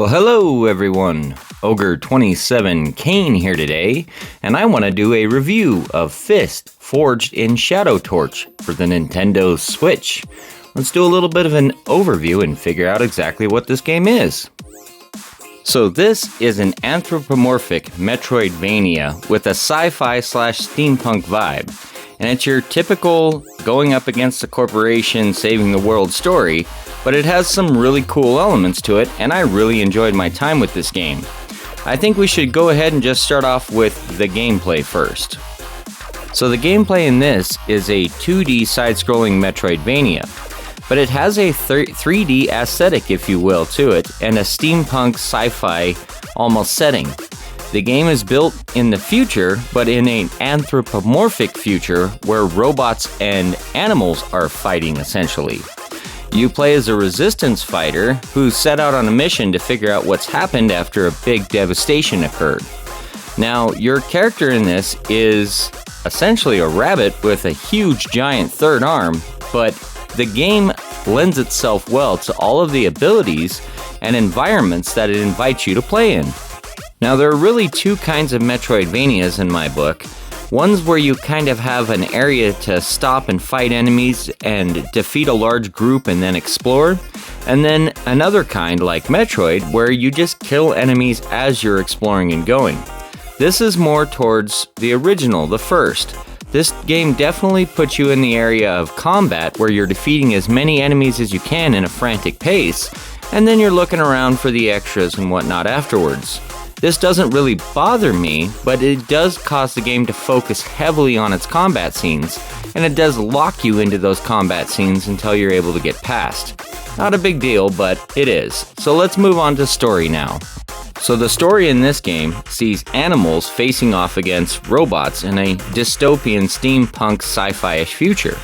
Well, hello everyone. Ogre27 Kane here today, and I want to do a review of F.I.S.T. Forged in Shadow Torch for the Nintendo Switch. Let's do a little bit of an overview and figure out exactly what this game is. So this is an anthropomorphic Metroidvania with a sci-fi / steampunk vibe. And it's your typical going up against a corporation saving the world story, but it has some really cool elements to it, and I really enjoyed my time with this game. I think we should go ahead and just start off with the gameplay first. So the gameplay in this is a 2D side-scrolling Metroidvania, but it has a 3D aesthetic, if you will, to it, and a steampunk sci-fi almost setting. The game is built in the future, but in an anthropomorphic future where robots and animals are fighting, essentially. You play as a resistance fighter who set out on a mission to figure out what's happened after a big devastation occurred. Now, your character in this is essentially a rabbit with a huge giant third arm, but the game lends itself well to all of the abilities and environments that it invites you to play in. Now, there are really two kinds of Metroidvanias in my book. One's where you kind of have an area to stop and fight enemies and defeat a large group and then explore. And then another kind, like Metroid, where you just kill enemies as you're exploring and going. This is more towards the original, the first. This game definitely puts you in the area of combat where you're defeating as many enemies as you can in a frantic pace, and then you're looking around for the extras and whatnot afterwards. This doesn't really bother me, but it does cause the game to focus heavily on its combat scenes, and it does lock you into those combat scenes until you're able to get past. Not a big deal, but it is. So let's move on to story now. So the story in this game sees animals facing off against robots in a dystopian steampunk sci-fi-ish future.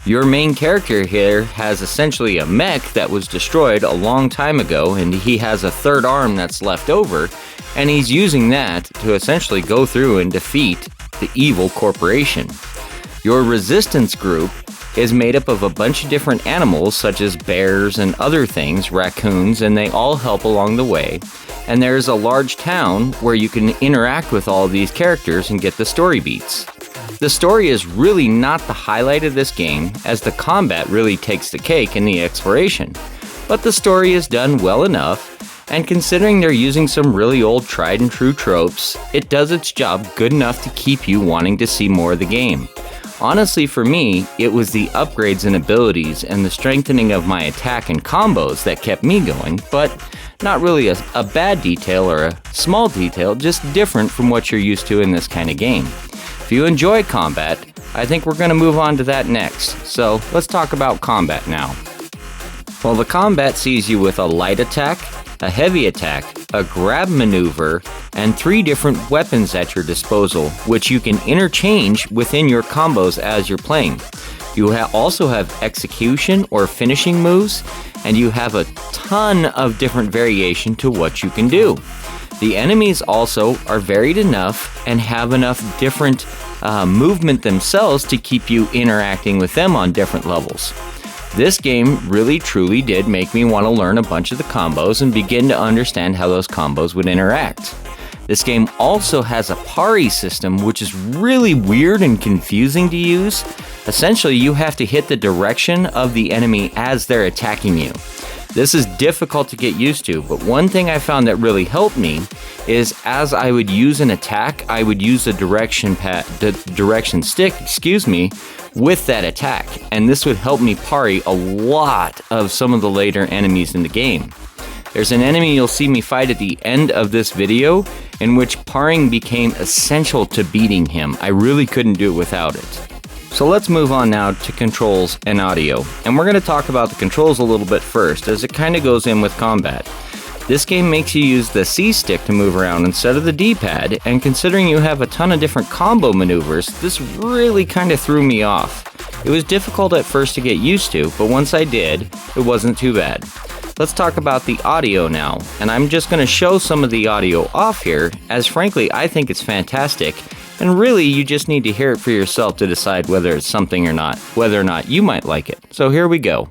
Your main character here has essentially a mech that was destroyed a long time ago, and he has a third arm that's left over, and he's using that to essentially go through and defeat the evil corporation. Your resistance group is made up of a bunch of different animals such as bears and other things, raccoons, and they all help along the way. And there's a large town where you can interact with all of these characters and get the story beats. The story is really not the highlight of this game, as the combat really takes the cake in the exploration. But the story is done well enough, and considering they're using some really old tried and true tropes, it does its job good enough to keep you wanting to see more of the game. Honestly, for me, it was the upgrades and abilities and the strengthening of my attack and combos that kept me going, but not really a bad detail or a small detail, just different from what you're used to in this kind of game. If you enjoy combat, I think we're going to move on to that next, so let's talk about combat now. Well, the combat sees you with a light attack, a heavy attack, a grab maneuver, and 3 different weapons at your disposal, which you can interchange within your combos as you're playing. You also have execution or finishing moves, and you have a ton of different variation to what you can do. The enemies also are varied enough and have enough different movement themselves to keep you interacting with them on different levels. This game really truly did make me want to learn a bunch of the combos and begin to understand how those combos would interact. This game also has a parry system, which is really weird and confusing to use. Essentially, you have to hit the direction of the enemy as they're attacking you. This is difficult to get used to, but one thing I found that really helped me is as I would use an attack, I would use the direction stick, with that attack, and this would help me parry a lot of some of the later enemies in the game. There's an enemy you'll see me fight at the end of this video in which parrying became essential to beating him. I really couldn't do it without it. So let's move on now to controls and audio, and we're going to talk about the controls a little bit first, as it kind of goes in with combat. This game makes you use the C stick to move around instead of the D-pad, and considering you have a ton of different combo maneuvers, this really kind of threw me off. It was difficult at first to get used to, but once I did, it wasn't too bad. Let's talk about the audio now, and I'm just going to show some of the audio off here, as frankly I think it's fantastic, and really you just need to hear it for yourself to decide whether it's something or not, whether or not you might like it. So here we go.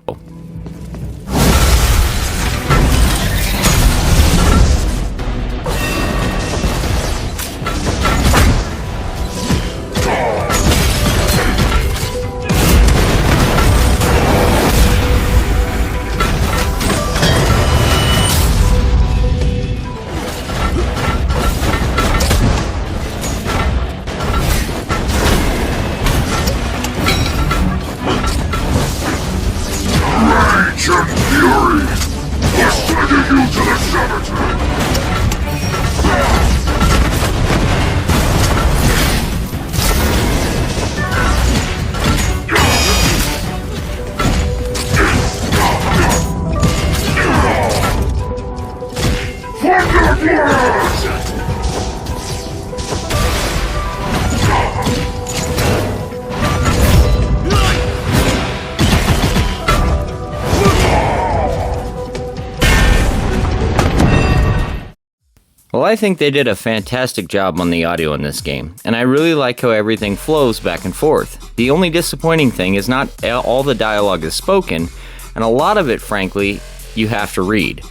Well, I think they did a fantastic job on the audio in this game, and I really like how everything flows back and forth. The only disappointing thing is not all the dialogue is spoken, and a lot of it, frankly, you have to read.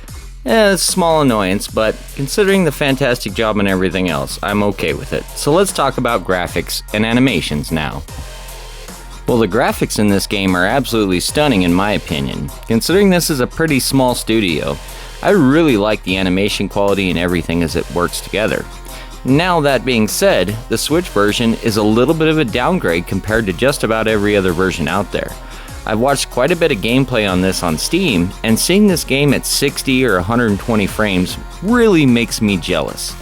It's a small annoyance, but considering the fantastic job and everything else, I'm okay with it. So let's talk about graphics and animations now. Well, the graphics in this game are absolutely stunning in my opinion. Considering this is a pretty small studio, I really like the animation quality and everything as it works together. Now that being said, the Switch version is a little bit of a downgrade compared to just about every other version out there. I've watched quite a bit of gameplay on this on Steam, and seeing this game at 60 or 120 frames really makes me jealous.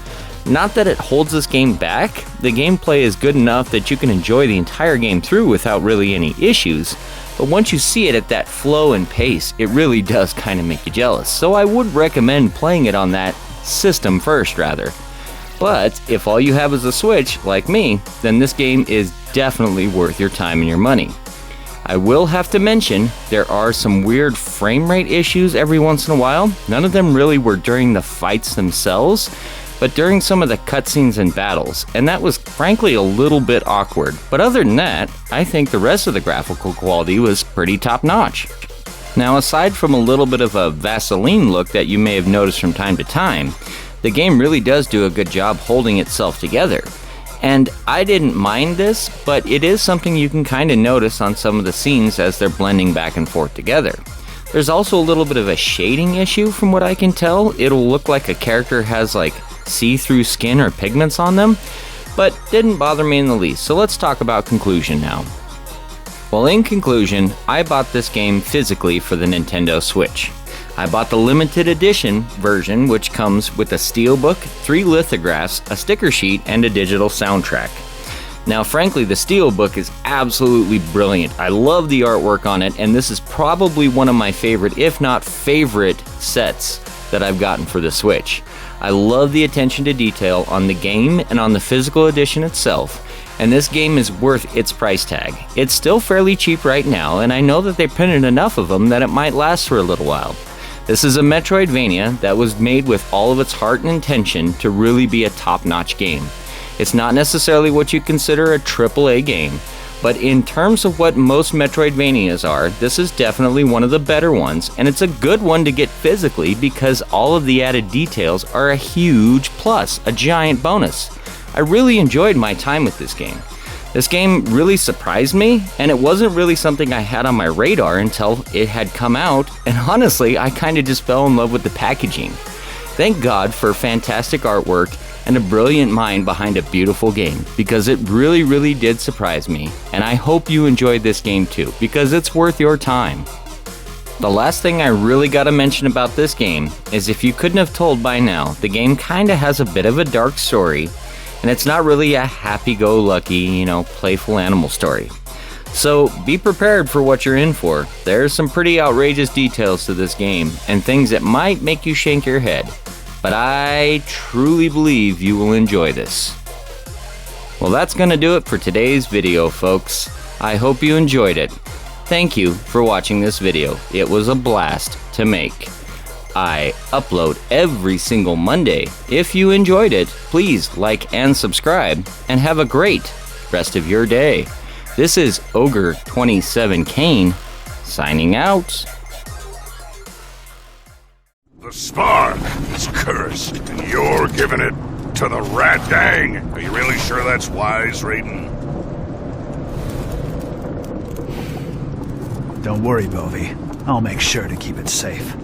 Not that it holds this game back, the gameplay is good enough that you can enjoy the entire game through without really any issues, but once you see it at that flow and pace, it really does kind of make you jealous, so I would recommend playing it on that system first rather. But if all you have is a Switch, like me, then this game is definitely worth your time and your money. I will have to mention, there are some weird frame rate issues every once in a while. None of them really were during the fights themselves, but during some of the cutscenes and battles, and that was frankly a little bit awkward. But other than that, I think the rest of the graphical quality was pretty top notch. Now, aside from a little bit of a Vaseline look that you may have noticed from time to time, the game really does do a good job holding itself together. And I didn't mind this, but it is something you can kind of notice on some of the scenes as they're blending back and forth together. There's also a little bit of a shading issue from what I can tell. It'll look like a character has like see-through skin or pigments on them, but didn't bother me in the least. So let's talk about conclusion now. Well, in conclusion, I bought this game physically for the Nintendo Switch. I bought the limited edition version, which comes with a steelbook, 3 lithographs, a sticker sheet, and a digital soundtrack. Now, frankly, the steelbook is absolutely brilliant. I love the artwork on it, and this is probably one of my favorite, if not favorite, sets that I've gotten for the Switch. I love the attention to detail on the game and on the physical edition itself, and this game is worth its price tag. It's still fairly cheap right now, and I know that they printed enough of them that it might last for a little while. This is a Metroidvania that was made with all of its heart and intention to really be a top-notch game. It's not necessarily what you consider a AAA game, but in terms of what most Metroidvanias are, this is definitely one of the better ones, and it's a good one to get physically because all of the added details are a huge plus, a giant bonus. I really enjoyed my time with this game. This game really surprised me, and it wasn't really something I had on my radar until it had come out, and honestly, I kind of just fell in love with the packaging. Thank God for fantastic artwork and a brilliant mind behind a beautiful game, because it really did surprise me, and I hope you enjoyed this game too, because it's worth your time. The last thing I really gotta mention about this game is, if you couldn't have told by now, the game kinda has a bit of a dark story, and it's not really a happy-go-lucky, playful animal story. So be prepared for what you're in for. There's some pretty outrageous details to this game, and things that might make you shake your head. But I truly believe you will enjoy this. Well, that's gonna do it for today's video, folks. I hope you enjoyed it. Thank you for watching this video. It was a blast to make. I upload every single Monday. If you enjoyed it, please like and subscribe, and have a great rest of your day. This is Ogre27 Kane, signing out. The spark is cursed, and you're giving it to the rat dang. Are you really sure that's wise, Raiden? Don't worry, Bovie. I'll make sure to keep it safe.